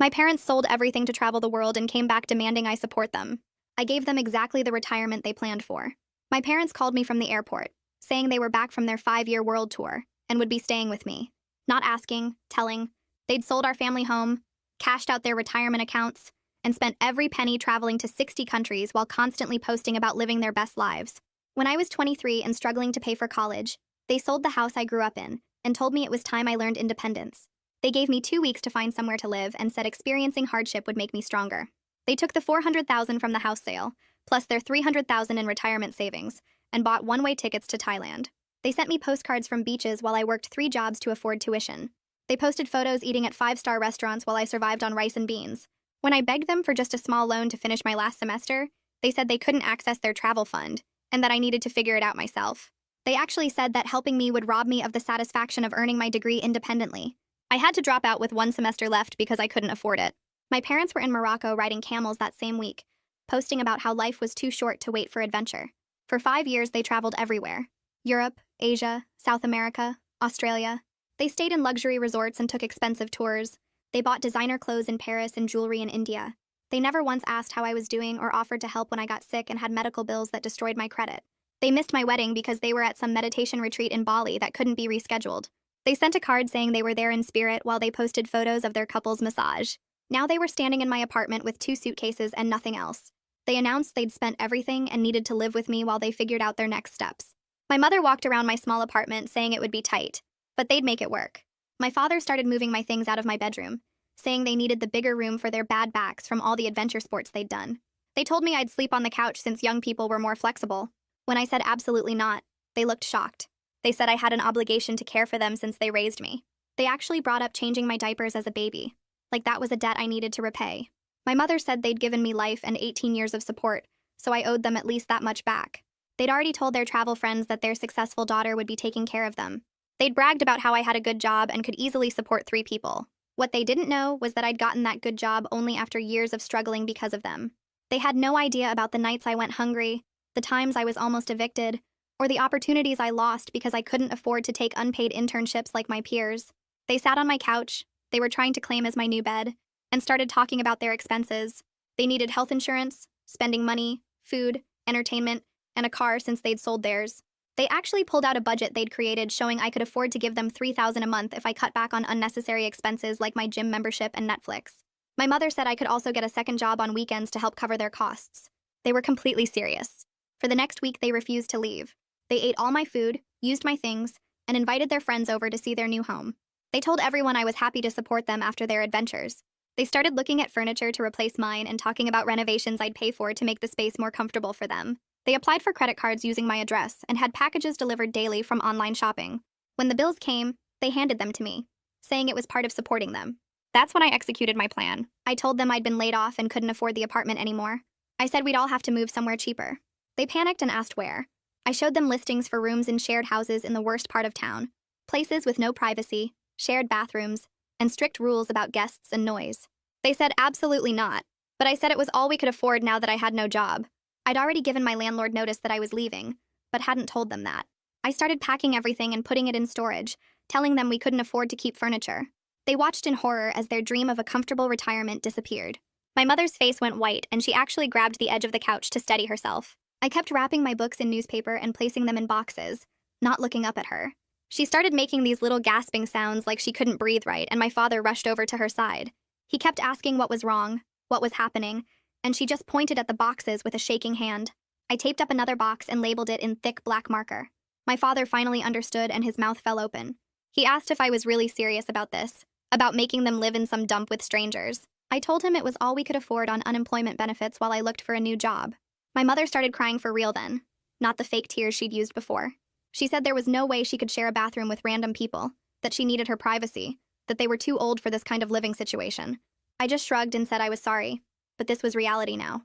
My parents sold everything to travel the world and came back demanding I support them. I gave them exactly the retirement they planned for. My parents called me from the airport, saying they were back from their 5-year world tour and would be staying with me. Not asking, telling. They'd sold our family home, cashed out their retirement accounts, and spent every penny traveling to 60 countries while constantly posting about living their best lives. When I was 23 and struggling to pay for college, they sold the house I grew up in and told me it was time I learned independence. They gave me 2 weeks to find somewhere to live and said experiencing hardship would make me stronger. They took the $400,000 from the house sale, plus their $300,000 in retirement savings, and bought one-way tickets to Thailand. They sent me postcards from beaches while I worked 3 jobs to afford tuition. They posted photos eating at 5-star restaurants while I survived on rice and beans. When I begged them for just a small loan to finish my last semester, they said they couldn't access their travel fund and that I needed to figure it out myself. They actually said that helping me would rob me of the satisfaction of earning my degree independently. I had to drop out with 1 semester left because I couldn't afford it. My parents were in Morocco riding camels that same week, posting about how life was too short to wait for adventure. For 5 years, they traveled everywhere: Europe, Asia, South America, Australia. They stayed in luxury resorts and took expensive tours. They bought designer clothes in Paris and jewelry in India. They never once asked how I was doing or offered to help when I got sick and had medical bills that destroyed my credit. They missed my wedding because they were at some meditation retreat in Bali that couldn't be rescheduled. They sent a card saying they were there in spirit while they posted photos of their couple's massage. Now they were standing in my apartment with 2 suitcases and nothing else. They announced they'd spent everything and needed to live with me while they figured out their next steps. My mother walked around my small apartment saying it would be tight, but they'd make it work. My father started moving my things out of my bedroom, saying they needed the bigger room for their bad backs from all the adventure sports they'd done. They told me I'd sleep on the couch since young people were more flexible. When I said absolutely not, they looked shocked. They said I had an obligation to care for them since they raised me. They actually brought up changing my diapers as a baby, like that was a debt I needed to repay. My mother said they'd given me life and 18 years of support, so I owed them at least that much back. They'd already told their travel friends that their successful daughter would be taking care of them. They'd bragged about how I had a good job and could easily support 3 people. What they didn't know was that I'd gotten that good job only after years of struggling because of them. They had no idea about the nights I went hungry, the times I was almost evicted, or the opportunities I lost because I couldn't afford to take unpaid internships like my peers. They sat on my couch, they were trying to claim as my new bed, and started talking about their expenses. They needed health insurance, spending money, food, entertainment, and a car since they'd sold theirs. They actually pulled out a budget they'd created showing I could afford to give them $3,000 a month if I cut back on unnecessary expenses like my gym membership and Netflix. My mother said I could also get a second job on weekends to help cover their costs. They were completely serious. For the next week, they refused to leave. They ate all my food, used my things, and invited their friends over to see their new home. They told everyone I was happy to support them after their adventures. They started looking at furniture to replace mine and talking about renovations I'd pay for to make the space more comfortable for them. They applied for credit cards using my address and had packages delivered daily from online shopping. When the bills came, they handed them to me, saying it was part of supporting them. That's when I executed my plan. I told them I'd been laid off and couldn't afford the apartment anymore. I said we'd all have to move somewhere cheaper. They panicked and asked where. I showed them listings for rooms in shared houses in the worst part of town, places with no privacy, shared bathrooms, and strict rules about guests and noise. They said absolutely not, but I said it was all we could afford now that I had no job. I'd already given my landlord notice that I was leaving, but hadn't told them that. I started packing everything and putting it in storage, telling them we couldn't afford to keep furniture. They watched in horror as their dream of a comfortable retirement disappeared. My mother's face went white, and she actually grabbed the edge of the couch to steady herself. I kept wrapping my books in newspaper and placing them in boxes, not looking up at her. She started making these little gasping sounds like she couldn't breathe right, and my father rushed over to her side. He kept asking what was wrong, what was happening, and she just pointed at the boxes with a shaking hand. I taped up another box and labeled it in thick black marker. My father finally understood and his mouth fell open. He asked if I was really serious about this, about making them live in some dump with strangers. I told him it was all we could afford on unemployment benefits while I looked for a new job. My mother started crying for real then, not the fake tears she'd used before. She said there was no way she could share a bathroom with random people, that she needed her privacy, that they were too old for this kind of living situation. I just shrugged and said I was sorry, but this was reality now.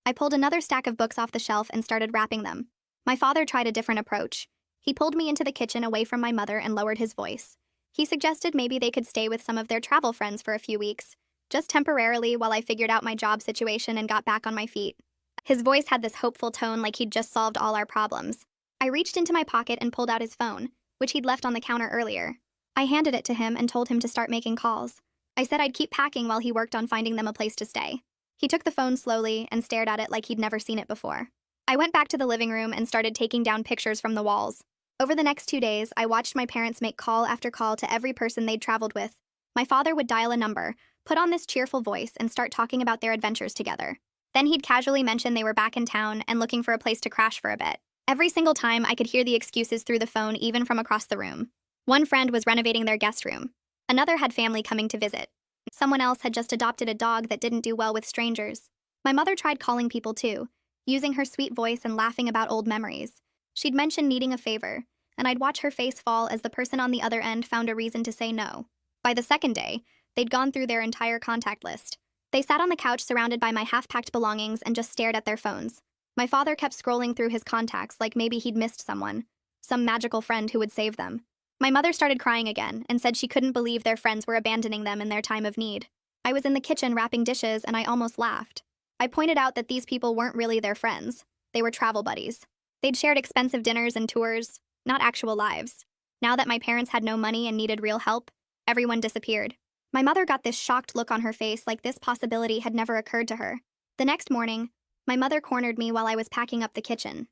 I pulled another stack of books off the shelf and started wrapping them. My father tried a different approach. He pulled me into the kitchen away from my mother and lowered his voice. He suggested maybe they could stay with some of their travel friends for a few weeks, just temporarily while I figured out my job situation and got back on my feet. His voice had this hopeful tone like he'd just solved all our problems. I reached into my pocket and pulled out his phone, which he'd left on the counter earlier. I handed it to him and told him to start making calls. I said I'd keep packing while he worked on finding them a place to stay. He took the phone slowly and stared at it like he'd never seen it before. I went back to the living room and started taking down pictures from the walls. Over the next 2 days, I watched my parents make call after call to every person they'd traveled with. My father would dial a number, put on this cheerful voice, and start talking about their adventures together. Then he'd casually mention they were back in town and looking for a place to crash for a bit. Every single time, I could hear the excuses through the phone, even from across the room. One friend was renovating their guest room. Another had family coming to visit. Someone else had just adopted a dog that didn't do well with strangers. My mother tried calling people too, using her sweet voice and laughing about old memories. She'd mention needing a favor, and I'd watch her face fall as the person on the other end found a reason to say no. By the second day, they'd gone through their entire contact list. They sat on the couch surrounded by my half-packed belongings and just stared at their phones. My father kept scrolling through his contacts like maybe he'd missed someone, some magical friend who would save them. My mother started crying again and said she couldn't believe their friends were abandoning them in their time of need. I was in the kitchen wrapping dishes and I almost laughed. I pointed out that these people weren't really their friends. They were travel buddies. They'd shared expensive dinners and tours, not actual lives. Now that my parents had no money and needed real help, everyone disappeared. My mother got this shocked look on her face like this possibility had never occurred to her. The next morning, my mother cornered me while I was packing up the kitchen.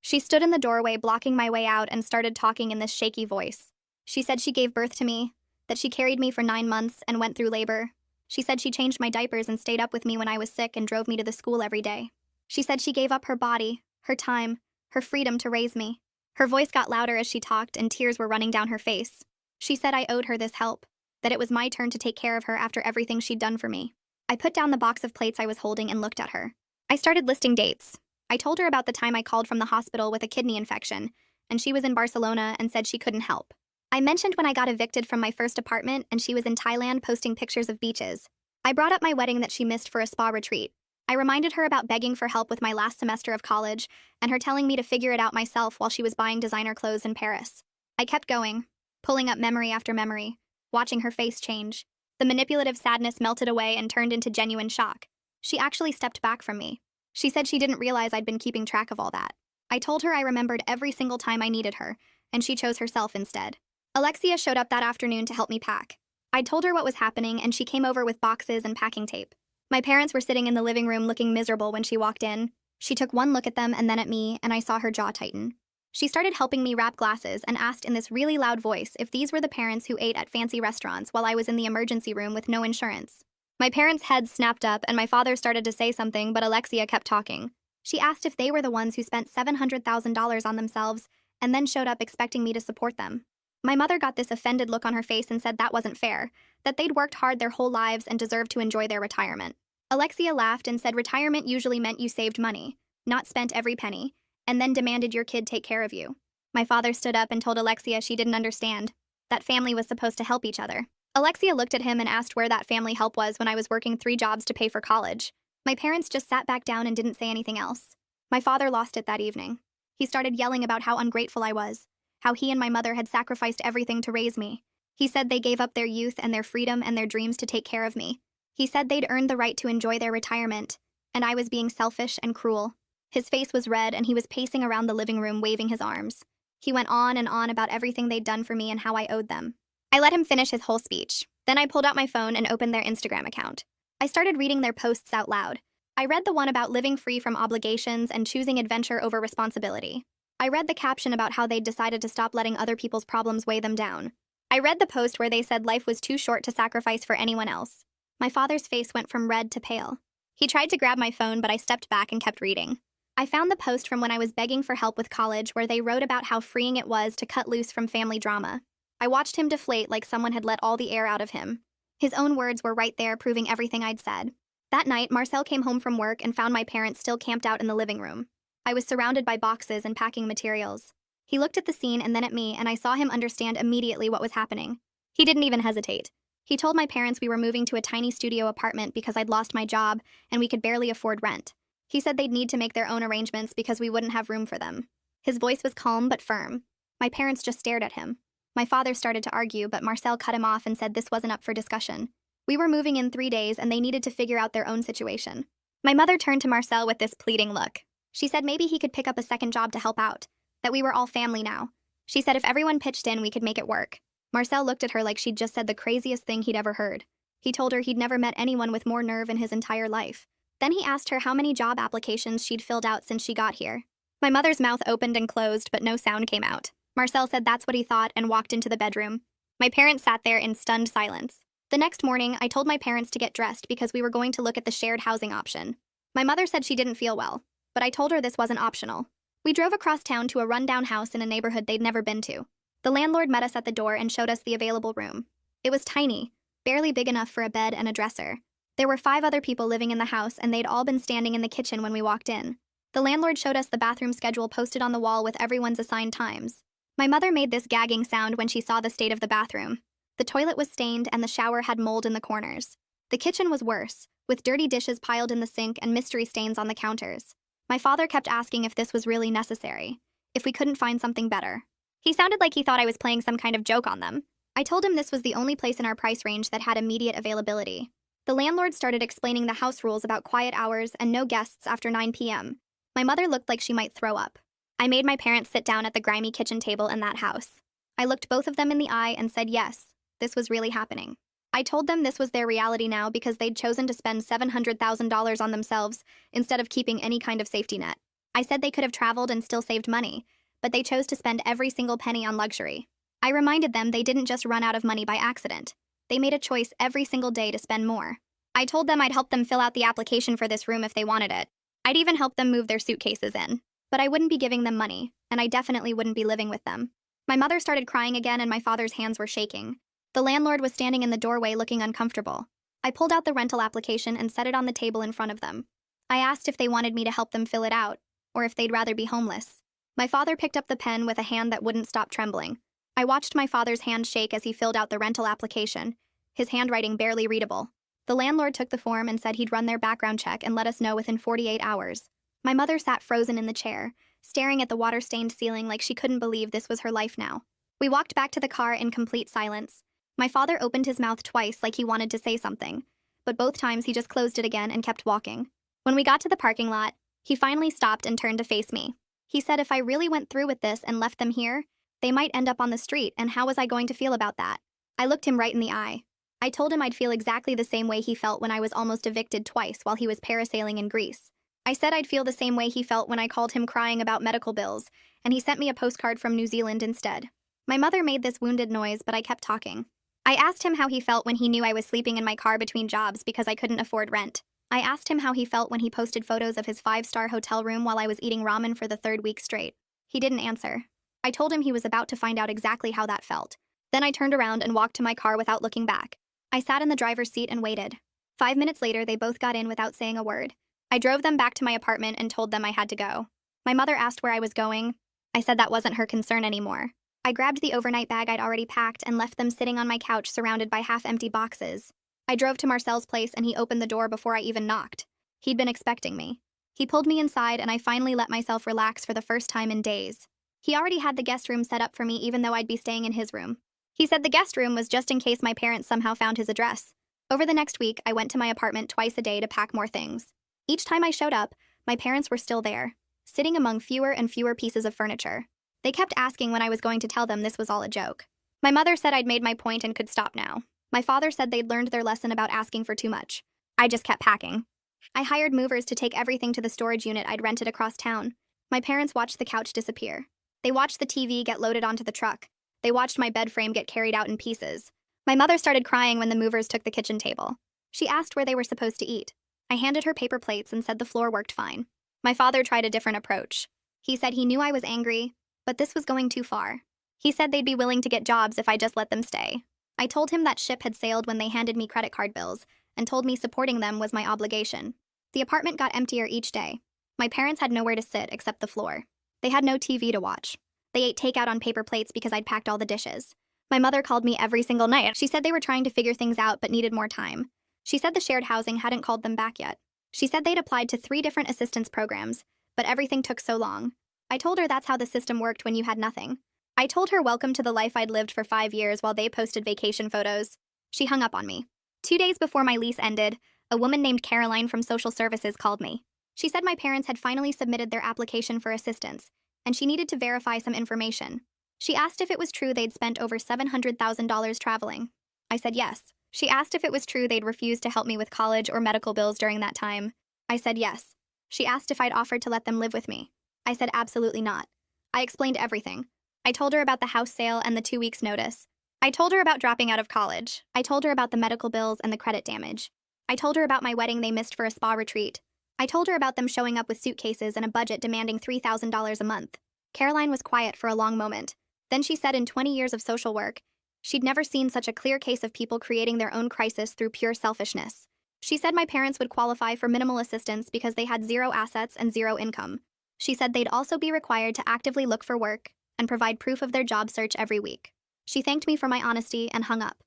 She stood in the doorway blocking my way out and started talking in this shaky voice. She said she gave birth to me, that she carried me for 9 months and went through labor. She said she changed my diapers and stayed up with me when I was sick and drove me to the school every day. She said she gave up her body, her time, her freedom to raise me. Her voice got louder as she talked and tears were running down her face. She said I owed her this help, that it was my turn to take care of her after everything she'd done for me. I put down the box of plates I was holding and looked at her. I started listing dates. I told her about the time I called from the hospital with a kidney infection, and she was in Barcelona and said she couldn't help. I mentioned when I got evicted from my first apartment and she was in Thailand posting pictures of beaches. I brought up my wedding that she missed for a spa retreat. I reminded her about begging for help with my last semester of college and her telling me to figure it out myself while she was buying designer clothes in Paris. I kept going, pulling up memory after memory, watching her face change. The manipulative sadness melted away and turned into genuine shock. She actually stepped back from me. She said she didn't realize I'd been keeping track of all that. I told her I remembered every single time I needed her, and she chose herself instead. Alexia showed up that afternoon to help me pack. I told her what was happening, and she came over with boxes and packing tape. My parents were sitting in the living room looking miserable when she walked in. She took one look at them and then at me, and I saw her jaw tighten. She started helping me wrap glasses and asked in this really loud voice if these were the parents who ate at fancy restaurants while I was in the emergency room with no insurance. My parents' heads snapped up and my father started to say something, but Alexia kept talking. She asked if they were the ones who spent $700,000 on themselves and then showed up expecting me to support them. My mother got this offended look on her face and said that wasn't fair, that they'd worked hard their whole lives and deserved to enjoy their retirement. Alexia laughed and said retirement usually meant you saved money, not spent every penny, and then demanded your kid take care of you. My father stood up and told Alexia she didn't understand, that family was supposed to help each other. Alexia looked at him and asked where that family help was when I was working 3 jobs to pay for college. My parents just sat back down and didn't say anything else. My father lost it that evening. He started yelling about how ungrateful I was, how he and my mother had sacrificed everything to raise me. He said they gave up their youth and their freedom and their dreams to take care of me. He said they'd earned the right to enjoy their retirement, and I was being selfish and cruel. His face was red and he was pacing around the living room waving his arms. He went on and on about everything they'd done for me and how I owed them. I let him finish his whole speech. Then I pulled out my phone and opened their Instagram account. I started reading their posts out loud. I read the one about living free from obligations and choosing adventure over responsibility. I read the caption about how they'd decided to stop letting other people's problems weigh them down. I read the post where they said life was too short to sacrifice for anyone else. My father's face went from red to pale. He tried to grab my phone, but I stepped back and kept reading. I found the post from when I was begging for help with college where they wrote about how freeing it was to cut loose from family drama. I watched him deflate like someone had let all the air out of him. His own words were right there, proving everything I'd said. That night, Marcel came home from work and found my parents still camped out in the living room. I was surrounded by boxes and packing materials. He looked at the scene and then at me, and I saw him understand immediately what was happening. He didn't even hesitate. He told my parents we were moving to a tiny studio apartment because I'd lost my job and we could barely afford rent. He said they'd need to make their own arrangements because we wouldn't have room for them. His voice was calm but firm. My parents just stared at him. My father started to argue, but Marcel cut him off and said this wasn't up for discussion. We were moving in 3 days and they needed to figure out their own situation. My mother turned to Marcel with this pleading look. She said maybe he could pick up a second job to help out, that we were all family now. She said if everyone pitched in, we could make it work. Marcel looked at her like she'd just said the craziest thing he'd ever heard. He told her he'd never met anyone with more nerve in his entire life. Then he asked her how many job applications she'd filled out since she got here. My mother's mouth opened and closed, but no sound came out. Marcel said that's what he thought and walked into the bedroom. My parents sat there in stunned silence. The next morning, I told my parents to get dressed because we were going to look at the shared housing option. My mother said she didn't feel well, but I told her this wasn't optional. We drove across town to a rundown house in a neighborhood they'd never been to. The landlord met us at the door and showed us the available room. It was tiny, barely big enough for a bed and a dresser. There were 5 other people living in the house, and they'd all been standing in the kitchen when we walked in. The landlord showed us the bathroom schedule posted on the wall with everyone's assigned times. My mother made this gagging sound when she saw the state of the bathroom. The toilet was stained and the shower had mold in the corners. The kitchen was worse, with dirty dishes piled in the sink and mystery stains on the counters. My father kept asking if this was really necessary, if we couldn't find something better. He sounded like he thought I was playing some kind of joke on them. I told him this was the only place in our price range that had immediate availability. The landlord started explaining the house rules about quiet hours and no guests after 9 p.m. My mother looked like she might throw up. I made my parents sit down at the grimy kitchen table in that house. I looked both of them in the eye and said yes, this was really happening. I told them this was their reality now because they'd chosen to spend $700,000 on themselves instead of keeping any kind of safety net. I said they could have traveled and still saved money, but they chose to spend every single penny on luxury. I reminded them they didn't just run out of money by accident. They made a choice every single day to spend more. I told them I'd help them fill out the application for this room if they wanted it. I'd even help them move their suitcases in. But I wouldn't be giving them money, and I definitely wouldn't be living with them. My mother started crying again and my father's hands were shaking. The landlord was standing in the doorway looking uncomfortable. I pulled out the rental application and set it on the table in front of them. I asked if they wanted me to help them fill it out, or if they'd rather be homeless. My father picked up the pen with a hand that wouldn't stop trembling. I watched my father's hand shake as he filled out the rental application, his handwriting barely readable. The landlord took the form and said he'd run their background check and let us know within 48 hours. My mother sat frozen in the chair, staring at the water-stained ceiling like she couldn't believe this was her life now. We walked back to the car in complete silence. My father opened his mouth twice like he wanted to say something, but both times he just closed it again and kept walking. When we got to the parking lot, he finally stopped and turned to face me. He said if I really went through with this and left them here, they might end up on the street, and how was I going to feel about that? I looked him right in the eye. I told him I'd feel exactly the same way he felt when I was almost evicted twice while he was parasailing in Greece. I said I'd feel the same way he felt when I called him crying about medical bills, and he sent me a postcard from New Zealand instead. My mother made this wounded noise, but I kept talking. I asked him how he felt when he knew I was sleeping in my car between jobs because I couldn't afford rent. I asked him how he felt when he posted photos of his 5-star hotel room while I was eating ramen for the 3rd week straight. He didn't answer. I told him he was about to find out exactly how that felt. Then I turned around and walked to my car without looking back. I sat in the driver's seat and waited. 5 minutes later, they both got in without saying a word. I drove them back to my apartment and told them I had to go. My mother asked where I was going. I said that wasn't her concern anymore. I grabbed the overnight bag I'd already packed and left them sitting on my couch surrounded by half-empty boxes. I drove to Marcel's place and he opened the door before I even knocked. He'd been expecting me. He pulled me inside and I finally let myself relax for the first time in days. He already had the guest room set up for me even though I'd be staying in his room. He said the guest room was just in case my parents somehow found his address. Over the next week, I went to my apartment twice a day to pack more things. Each time I showed up, my parents were still there, sitting among fewer and fewer pieces of furniture. They kept asking when I was going to tell them this was all a joke. My mother said I'd made my point and could stop now. My father said they'd learned their lesson about asking for too much. I just kept packing. I hired movers to take everything to the storage unit I'd rented across town. My parents watched the couch disappear. They watched the TV get loaded onto the truck. They watched my bed frame get carried out in pieces. My mother started crying when the movers took the kitchen table. She asked where they were supposed to eat. I handed her paper plates and said the floor worked fine. My father tried a different approach. He said he knew I was angry, but this was going too far. He said they'd be willing to get jobs if I just let them stay. I told him that ship had sailed when they handed me credit card bills, and told me supporting them was my obligation. The apartment got emptier each day. My parents had nowhere to sit except the floor. They had no TV to watch. They ate takeout on paper plates because I'd packed all the dishes. My mother called me every single night. She said they were trying to figure things out but needed more time. She said the shared housing hadn't called them back yet. She said they'd applied to 3 different assistance programs, but everything took so long. I told her that's how the system worked when you had nothing. I told her welcome to the life I'd lived for 5 years while they posted vacation photos. She hung up on me. 2 days before my lease ended, a woman named Caroline from social services called me. She said my parents had finally submitted their application for assistance, and she needed to verify some information. She asked if it was true they'd spent over $700,000 traveling. I said yes. She asked if it was true they'd refused to help me with college or medical bills during that time. I said yes. She asked if I'd offered to let them live with me. I said absolutely not. I explained everything. I told her about the house sale and the 2 weeks' notice. I told her about dropping out of college. I told her about the medical bills and the credit damage. I told her about my wedding they missed for a spa retreat. I told her about them showing up with suitcases and a budget demanding $3,000 a month. Caroline was quiet for a long moment. Then she said in 20 years of social work, she'd never seen such a clear case of people creating their own crisis through pure selfishness. She said my parents would qualify for minimal assistance because they had zero assets and zero income. She said they'd also be required to actively look for work and provide proof of their job search every week. She thanked me for my honesty and hung up.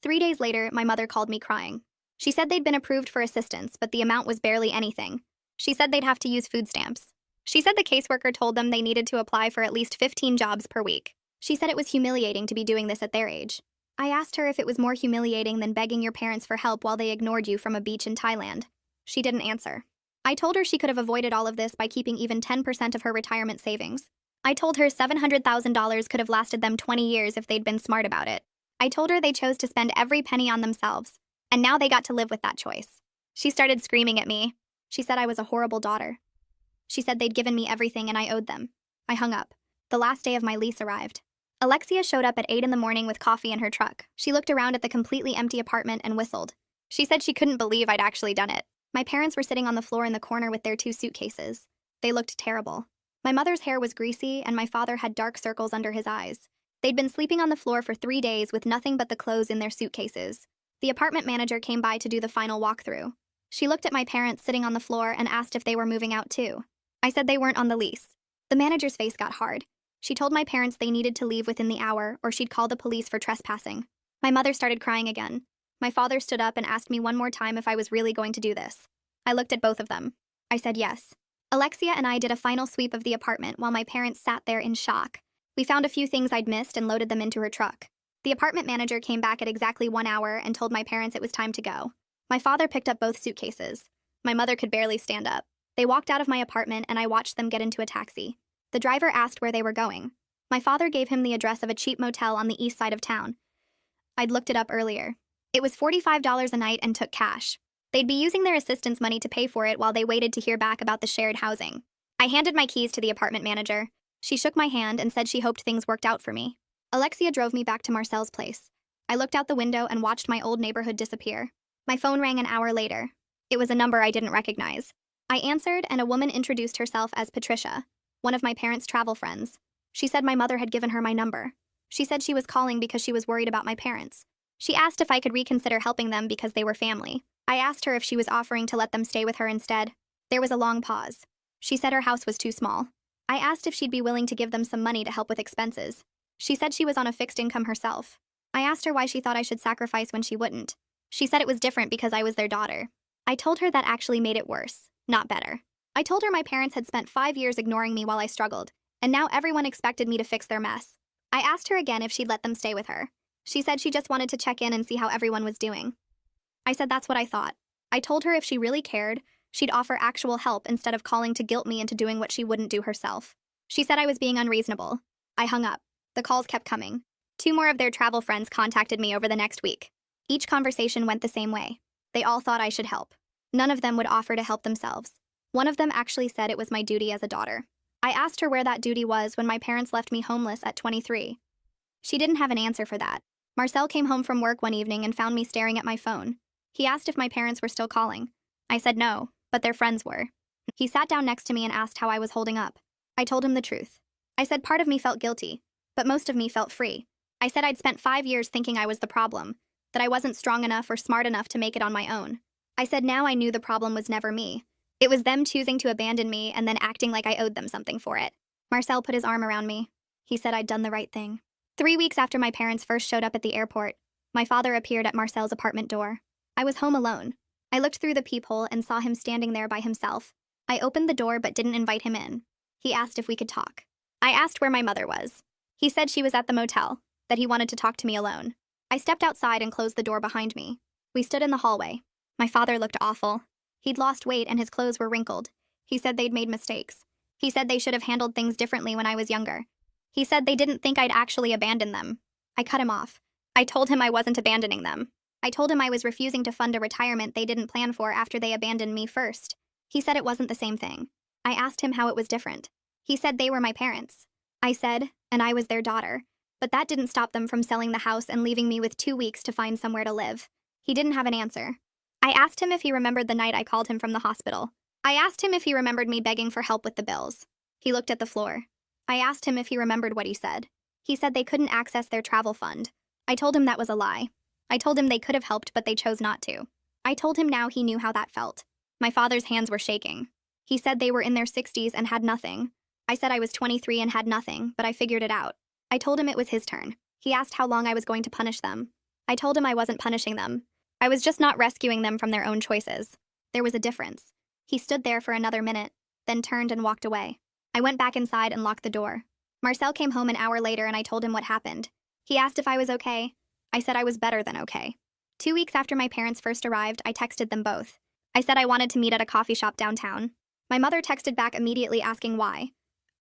3 days later, my mother called me crying. She said they'd been approved for assistance, but the amount was barely anything. She said they'd have to use food stamps. She said the caseworker told them they needed to apply for at least 15 jobs per week. She said it was humiliating to be doing this at their age. I asked her if it was more humiliating than begging your parents for help while they ignored you from a beach in Thailand. She didn't answer. I told her she could have avoided all of this by keeping even 10% of her retirement savings. I told her $700,000 could have lasted them 20 years if they'd been smart about it. I told her they chose to spend every penny on themselves, and now they got to live with that choice. She started screaming at me. She said I was a horrible daughter. She said they'd given me everything and I owed them. I hung up. The last day of my lease arrived. Alexia showed up at 8 in the morning with coffee in her truck. She looked around at the completely empty apartment and whistled. She said she couldn't believe I'd actually done it. My parents were sitting on the floor in the corner with their 2 suitcases. They looked terrible. My mother's hair was greasy and my father had dark circles under his eyes. They'd been sleeping on the floor for 3 days with nothing but the clothes in their suitcases. The apartment manager came by to do the final walkthrough. She looked at my parents sitting on the floor and asked if they were moving out too. I said they weren't on the lease. The manager's face got hard. She told my parents they needed to leave within the hour or she'd call the police for trespassing. My mother started crying again. My father stood up and asked me one more time if I was really going to do this. I looked at both of them. I said yes. Alexia and I did a final sweep of the apartment while my parents sat there in shock. We found a few things I'd missed and loaded them into her truck. The apartment manager came back at exactly 1 hour and told my parents it was time to go. My father picked up both suitcases. My mother could barely stand up. They walked out of my apartment and I watched them get into a taxi. The driver asked where they were going. My father gave him the address of a cheap motel on the east side of town. I'd looked it up earlier. It was $45 a night and took cash. They'd be using their assistance money to pay for it while they waited to hear back about the shared housing. I handed my keys to the apartment manager. She shook my hand and said she hoped things worked out for me. Alexia drove me back to Marcel's place. I looked out the window and watched my old neighborhood disappear. My phone rang an hour later. It was a number I didn't recognize. I answered and a woman introduced herself as Patricia, one of my parents' travel friends. She said my mother had given her my number. She said she was calling because she was worried about my parents. She asked if I could reconsider helping them because they were family. I asked her if she was offering to let them stay with her instead. There was a long pause. She said her house was too small. I asked if she'd be willing to give them some money to help with expenses. She said she was on a fixed income herself. I asked her why she thought I should sacrifice when she wouldn't. She said it was different because I was their daughter. I told her that actually made it worse, not better. I told her my parents had spent 5 years ignoring me while I struggled, and now everyone expected me to fix their mess. I asked her again if she'd let them stay with her. She said she just wanted to check in and see how everyone was doing. I said that's what I thought. I told her if she really cared, she'd offer actual help instead of calling to guilt me into doing what she wouldn't do herself. She said I was being unreasonable. I hung up. The calls kept coming. 2 more of their travel friends contacted me over the next week. Each conversation went the same way. They all thought I should help. None of them would offer to help themselves. One of them actually said it was my duty as a daughter. I asked her where that duty was when my parents left me homeless at 23. She didn't have an answer for that. Marcel came home from work one evening and found me staring at my phone. He asked if my parents were still calling. I said no, but their friends were. He sat down next to me and asked how I was holding up. I told him the truth. I said part of me felt guilty, but most of me felt free. I said I'd spent 5 years thinking I was the problem, that I wasn't strong enough or smart enough to make it on my own. I said now I knew the problem was never me. It was them choosing to abandon me and then acting like I owed them something for it. Marcel put his arm around me. He said I'd done the right thing. 3 weeks after my parents first showed up at the airport, my father appeared at Marcel's apartment door. I was home alone. I looked through the peephole and saw him standing there by himself. I opened the door but didn't invite him in. He asked if we could talk. I asked where my mother was. He said she was at the motel, that he wanted to talk to me alone. I stepped outside and closed the door behind me. We stood in the hallway. My father looked awful. He'd lost weight and his clothes were wrinkled. He said they'd made mistakes. He said they should have handled things differently when I was younger. He said they didn't think I'd actually abandon them. I cut him off. I told him I wasn't abandoning them. I told him I was refusing to fund a retirement they didn't plan for after they abandoned me first. He said it wasn't the same thing. I asked him how it was different. He said they were my parents. I said, and I was their daughter. But that didn't stop them from selling the house and leaving me with 2 weeks to find somewhere to live. He didn't have an answer. I asked him if he remembered the night I called him from the hospital. I asked him if he remembered me begging for help with the bills. He looked at the floor. I asked him if he remembered what he said. He said they couldn't access their travel fund. I told him that was a lie. I told him they could have helped, but they chose not to. I told him now he knew how that felt. My father's hands were shaking. He said they were in their 60s and had nothing. I said I was 23 and had nothing, but I figured it out. I told him it was his turn. He asked how long I was going to punish them. I told him I wasn't punishing them. I was just not rescuing them from their own choices. There was a difference. He stood there for another minute, then turned and walked away. I went back inside and locked the door. Marcel came home an hour later and I told him what happened. He asked if I was okay. I said I was better than okay. 2 weeks after my parents first arrived, I texted them both. I said I wanted to meet at a coffee shop downtown. My mother texted back immediately asking why.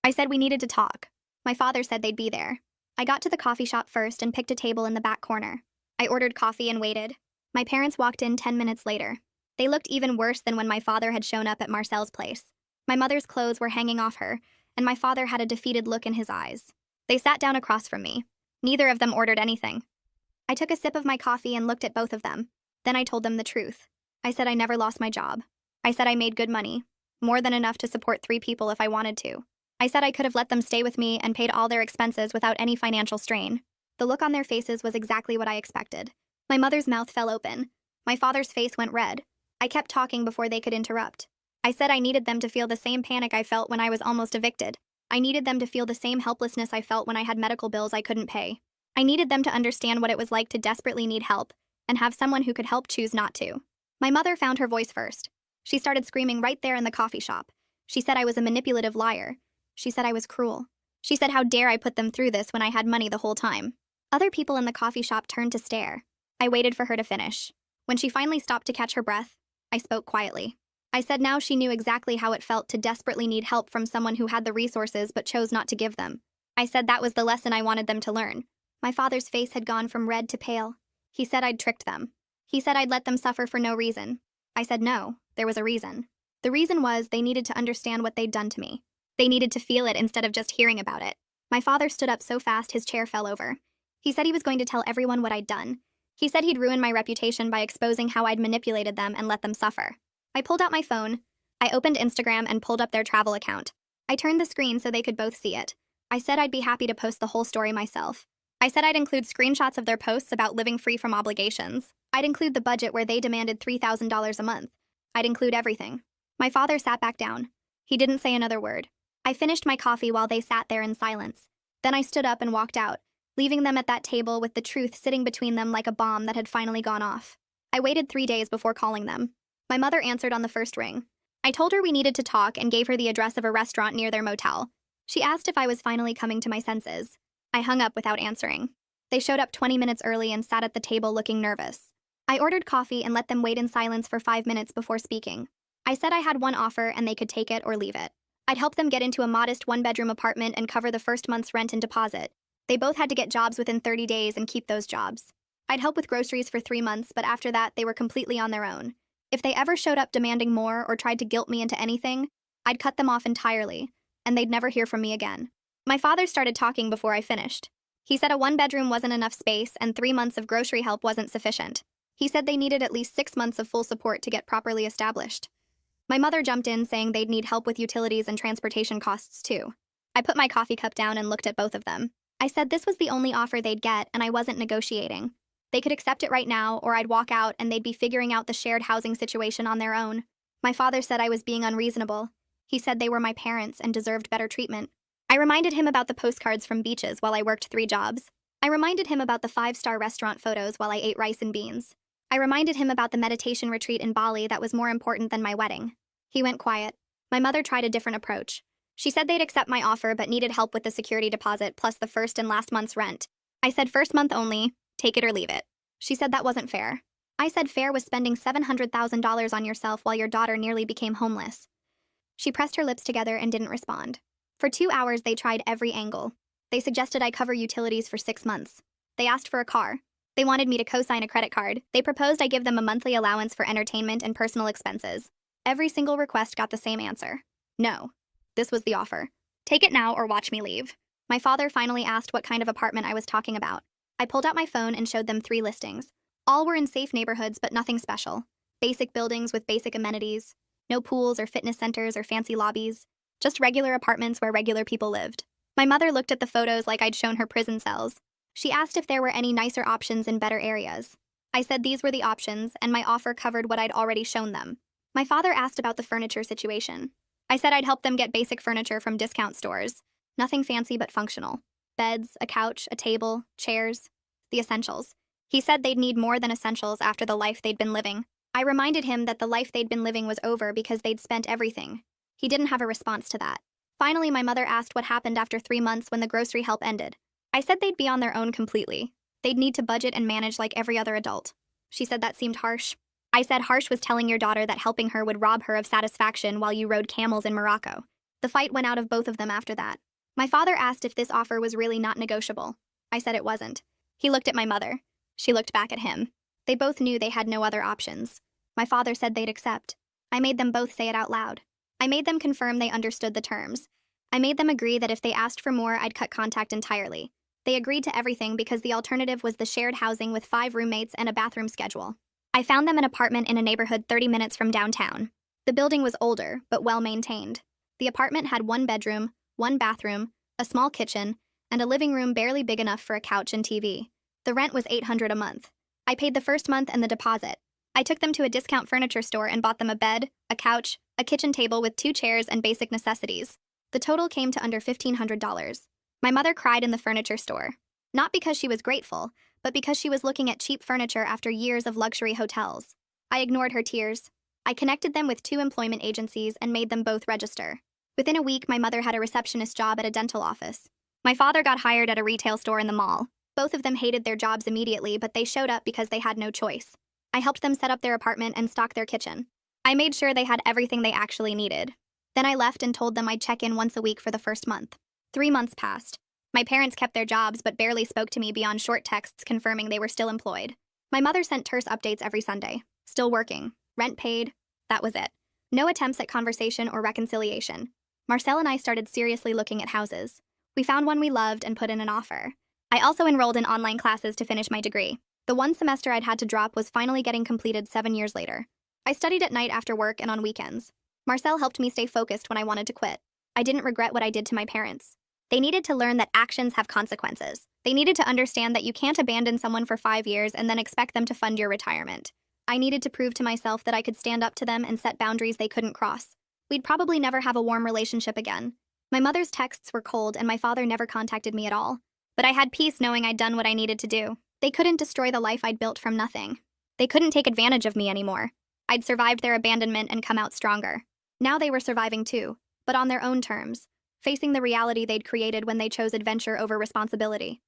I said we needed to talk. My father said they'd be there. I got to the coffee shop first and picked a table in the back corner. I ordered coffee and waited. My parents walked in 10 minutes later. They looked even worse than when my father had shown up at Marcel's place. My mother's clothes were hanging off her, and my father had a defeated look in his eyes. They sat down across from me. Neither of them ordered anything. I took a sip of my coffee and looked at both of them. Then I told them the truth. I said I never lost my job. I said I made good money, more than enough to support 3 people if I wanted to. I said I could have let them stay with me and paid all their expenses without any financial strain. The look on their faces was exactly what I expected. My mother's mouth fell open. My father's face went red. I kept talking before they could interrupt. I said I needed them to feel the same panic I felt when I was almost evicted. I needed them to feel the same helplessness I felt when I had medical bills I couldn't pay. I needed them to understand what it was like to desperately need help and have someone who could help choose not to. My mother found her voice first. She started screaming right there in the coffee shop. She said I was a manipulative liar. She said I was cruel. She said how dare I put them through this when I had money the whole time. Other people in the coffee shop turned to stare. I waited for her to finish. When she finally stopped to catch her breath, I spoke quietly. I said now she knew exactly how it felt to desperately need help from someone who had the resources but chose not to give them. I said that was the lesson I wanted them to learn. My father's face had gone from red to pale. He said I'd tricked them. He said I'd let them suffer for no reason. I said no, there was a reason. The reason was they needed to understand what they'd done to me. They needed to feel it instead of just hearing about it. My father stood up so fast his chair fell over. He said he was going to tell everyone what I'd done. He said he'd ruin my reputation by exposing how I'd manipulated them and let them suffer. I pulled out my phone. I opened Instagram and pulled up their travel account. I turned the screen so they could both see it. I said I'd be happy to post the whole story myself. I said I'd include screenshots of their posts about living free from obligations. I'd include the budget where they demanded $3,000 a month. I'd include everything. My father sat back down. He didn't say another word. I finished my coffee while they sat there in silence. Then I stood up and walked out, leaving them at that table with the truth sitting between them like a bomb that had finally gone off. I waited 3 days before calling them. My mother answered on the first ring. I told her we needed to talk and gave her the address of a restaurant near their motel. She asked if I was finally coming to my senses. I hung up without answering. They showed up 20 minutes early and sat at the table looking nervous. I ordered coffee and let them wait in silence for 5 minutes before speaking. I said I had one offer and they could take it or leave it. I'd help them get into a modest 1-bedroom apartment and cover the first month's rent and deposit. They both had to get jobs within 30 days and keep those jobs. I'd help with groceries for 3 months, but after that, they were completely on their own. If they ever showed up demanding more or tried to guilt me into anything, I'd cut them off entirely, and they'd never hear from me again. My father started talking before I finished. He said a 1-bedroom wasn't enough space and 3 months of grocery help wasn't sufficient. He said they needed at least 6 months of full support to get properly established. My mother jumped in saying they'd need help with utilities and transportation costs too. I put my coffee cup down and looked at both of them. I said this was the only offer they'd get and I wasn't negotiating. They could accept it right now or I'd walk out and they'd be figuring out the shared housing situation on their own. My father said I was being unreasonable. He said they were my parents and deserved better treatment. I reminded him about the postcards from beaches while I worked 3 jobs. I reminded him about the 5-star restaurant photos while I ate rice and beans. I reminded him about the meditation retreat in Bali that was more important than my wedding. He went quiet. My mother tried a different approach. She said they'd accept my offer but needed help with the security deposit plus the first and last month's rent. I said first month only, take it or leave it. She said that wasn't fair. I said fair was spending $700,000 on yourself while your daughter nearly became homeless. She pressed her lips together and didn't respond. For 2 hours they tried every angle. They suggested I cover utilities for 6 months. They asked for a car. They wanted me to co-sign a credit card. They proposed I give them a monthly allowance for entertainment and personal expenses. Every single request got the same answer. No. This was the offer. Take it now or watch me leave. My father finally asked what kind of apartment I was talking about. I pulled out my phone and showed them 3 listings. All were in safe neighborhoods, but nothing special. Basic buildings with basic amenities. No pools or fitness centers or fancy lobbies. Just regular apartments where regular people lived. My mother looked at the photos like I'd shown her prison cells. She asked if there were any nicer options in better areas. I said these were the options, and my offer covered what I'd already shown them. My father asked about the furniture situation. I said I'd help them get basic furniture from discount stores. Nothing fancy but functional. Beds, a couch, a table, chairs. The essentials. He said they'd need more than essentials after the life they'd been living. I reminded him that the life they'd been living was over because they'd spent everything. He didn't have a response to that. Finally, my mother asked what happened after 3 months when the grocery help ended. I said they'd be on their own completely. They'd need to budget and manage like every other adult. She said that seemed harsh. I said harsh was telling your daughter that helping her would rob her of satisfaction while you rode camels in Morocco. The fight went out of both of them after that. My father asked if this offer was really not negotiable. I said it wasn't. He looked at my mother. She looked back at him. They both knew they had no other options. My father said they'd accept. I made them both say it out loud. I made them confirm they understood the terms. I made them agree that if they asked for more, I'd cut contact entirely. They agreed to everything because the alternative was the shared housing with 5 roommates and a bathroom schedule. I found them an apartment in a neighborhood 30 minutes from downtown. The building was older, but well maintained. The apartment had 1 bedroom, 1 bathroom, a small kitchen, and a living room barely big enough for a couch and TV. The rent was $800 a month. I paid the first month and the deposit. I took them to a discount furniture store and bought them a bed, a couch, a kitchen table with 2 chairs and basic necessities. The total came to under $1,500. My mother cried in the furniture store. Not because she was grateful, but because she was looking at cheap furniture after years of luxury hotels. I ignored her tears. I connected them with 2 employment agencies and made them both register. Within a week, my mother had a receptionist job at a dental office. My father got hired at a retail store in the mall. Both of them hated their jobs immediately, but they showed up because they had no choice. I helped them set up their apartment and stock their kitchen. I made sure they had everything they actually needed. Then I left and told them I'd check in once a week for the first month. 3 months passed. My parents kept their jobs but barely spoke to me beyond short texts confirming they were still employed. My mother sent terse updates every Sunday. Still working. Rent paid. That was it. No attempts at conversation or reconciliation. Marcel and I started seriously looking at houses. We found one we loved and put in an offer. I also enrolled in online classes to finish my degree. The 1 semester I'd had to drop was finally getting completed 7 years later. I studied at night after work and on weekends. Marcel helped me stay focused when I wanted to quit. I didn't regret what I did to my parents. They needed to learn that actions have consequences. They needed to understand that you can't abandon someone for 5 years and then expect them to fund your retirement. I needed to prove to myself that I could stand up to them and set boundaries they couldn't cross. We'd probably never have a warm relationship again. My mother's texts were cold and my father never contacted me at all. But I had peace knowing I'd done what I needed to do. They couldn't destroy the life I'd built from nothing. They couldn't take advantage of me anymore. I'd survived their abandonment and come out stronger. Now they were surviving too, but on their own terms, facing the reality they'd created when they chose adventure over responsibility.